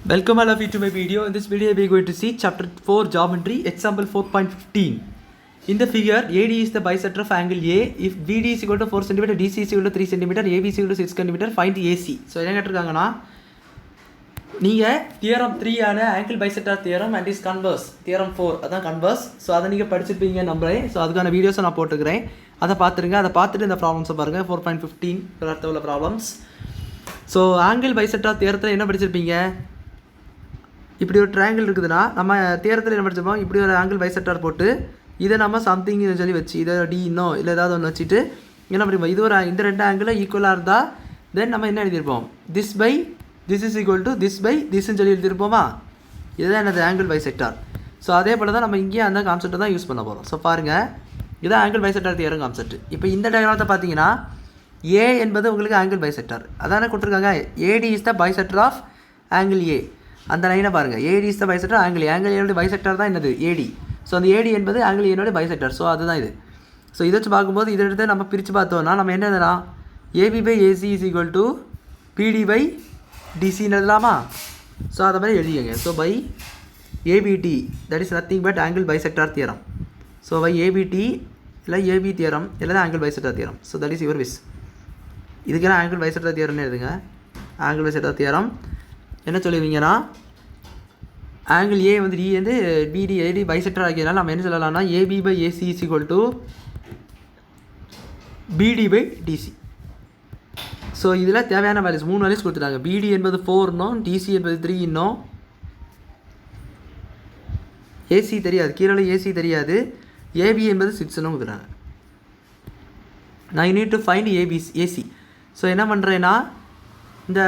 Welcome all of you to my video. In this video we are going to see chapter 4 geometry example 4.15. In the figure AD is the bisector of angle A. If BD is equal to 4 cm, DC is equal to 3 cm, AB is equal to 6 cm, find AC. So என்ன கேட்டிருக்காங்கன்னா நீங்கள் theorem 3 ஆன angle bisector theorem and is converse theorem 4 அதான் converse. So அதை நீங்கள் படிச்சிருப்பீங்க நம்புறேன். So அதுக்கான வீடியோஸை நான் போட்டுக்கிறேன், அதை பார்த்துருங்க. அதை பார்த்துட்டு இந்த ப்ராப்ளம்ஸை பாருங்கள். 4.15 அடுத்த உள்ள ப்ராப்ளம்ஸ். ஸோ ஆங்கிள் பைசெக்டார் தியரத்தில் என்ன படிச்சிருப்பீங்க? இப்படி ஒரு ட்ரையாங்கிள் இருக்குதுன்னா நம்ம தியரத்தில் என்ன படிச்சிருப்போம்? இப்படி ஒரு ஆங்கிள் பைசெக்டார் போட்டு இதை நம்ம சம்திங்னு சொல்லி வச்சு இதை டின்னோ இல்லை ஏதாவது ஒன்று வச்சுட்டு என்ன படிப்போம்? இது ஒரு இந்த ரெண்டு ஆங்கிளும் ஈக்குவலாக இருந்தால் தென் நம்ம என்ன எழுதியிருப்போம்? This by this is equal to this by திஸ்ன்னு சொல்லி எழுதியிருப்போமா? இதுதான் என்னது ஆங்கிள் பைசெக்டார். ஸோ அதே போல் தான் நம்ம இங்கேயே அந்த கான்செப்ட்டை தான் யூஸ் பண்ண போகிறோம். ஸோ பாருங்கள், இதுதான் ஆங்கிள் பைசெக்டார் தியரம் கான்செப்ட். இப்போ இந்த டயக்ராமத்தை பார்த்தீங்கன்னா ஏ என்பது உங்களுக்கு ஆங்கிள் பைசெக்டார் அதானே கொடுத்துருக்காங்க. AD is the bisector of angle A. அந்த லைனை பாருங்கள், AD is the bisector angle A. Angle ஏனுடைய பைசெக்டார் தான் என்னது? ஏடி. ஸோ அந்த ஏடி என்பது ஆங்கிள் ஏனுடைய பைசெக்டார். ஸோ அதுதான் இது. ஸோ இதை வச்சு பார்க்கும்போது இதை எடுத்து நம்ம பிரித்து பார்த்தோம்னா நம்ம என்ன எழுதலாம்? AB by AC is equal to BD by டிசின்னு எழுதலாமா? ஸோ அதை மாதிரி எழுதிக்கங்க. So by ABD that is nothing but angle bisector theorem. So by ABD இல்லை ஏபி தியரம் இல்லை angle bisector theorem. So that is your wish. இதுக்கெல்லாம் angle bisector தியரம்னு எழுதுங்க. ஆங்கிள் பைசெக்டார் தியரம் என்ன சொல்லுவீங்கன்னா, ஆங்கிள் ஏ வந்து டி வந்து பிடி ஏடி பைசெக்டர் ஆகியதுனால நம்ம என்ன சொல்லலாம்னா AB by AC is equal to BD by DC. So இதில் தேவையான வேல்யூஸ் 3 வேல்யூஸ் கொடுத்துட்டாங்க. பிடி என்பது 4னோ, டிசி என்பது 3னோ, ஏசி தெரியாது, கீழே ஏசி தெரியாது, ஏபி என்பது 6னோ கொடுத்துட்டாங்க. நான் need to find AC. So என்ன பண்ணுறேன்னா இந்த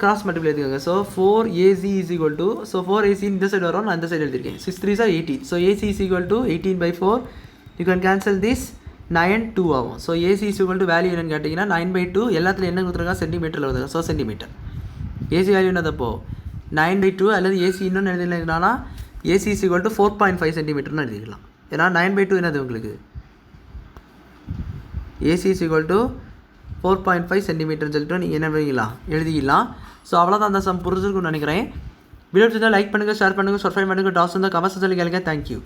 கிராஸ் மல்டிபிள் எடுத்துக்கோங்க. So 4AC is equal to, so 4AC இந்த சைடு வரும், நான் இந்த சைடு எழுதியிருக்கேன். 6 3 sir 18. So AC is equal to 18/4. You can cancel this 9/2 ஆகும். So AC is equal to value என்னன்னு கேட்டிங்கன்னா 9/2. எல்லாத்துலையும் என்ன கொடுத்துருக்காங்க? சென்டிமீட்டரில் வருதுங்க. So centimetre. AC வேல்யூ என்னதப்போ 9/2 அல்லது AC இன்னொன்று எழுதினா AC இஸ் ஈக்குவல் டு 4.5 சென்டிமீட்டர்னு எழுதிக்கலாம். ஏன்னா 9/2 என்னது உங்களுக்கு? AC இஸ் ஈக்குவல் டு 4.5 சென்டிமீட்டர்னு சொல்லிட்டு நீங்கள் என்ன பண்ணிக்கலாம்? எழுதிக்கலாம். ஸோ அவ்வளோதான் அந்த சம் புரிஞ்சுருக்குன்னு நினைக்கிறேன். வீடியோ லைக் பண்ணுங்கள், ஷேர் பண்ணுங்கள், சப்ஸ்கிரைப் பண்ணுங்கள். டாஸ் இருந்தால் கமெண்ட்ஸ் சொல்லி கேளுங்க. தேங்க்யூ.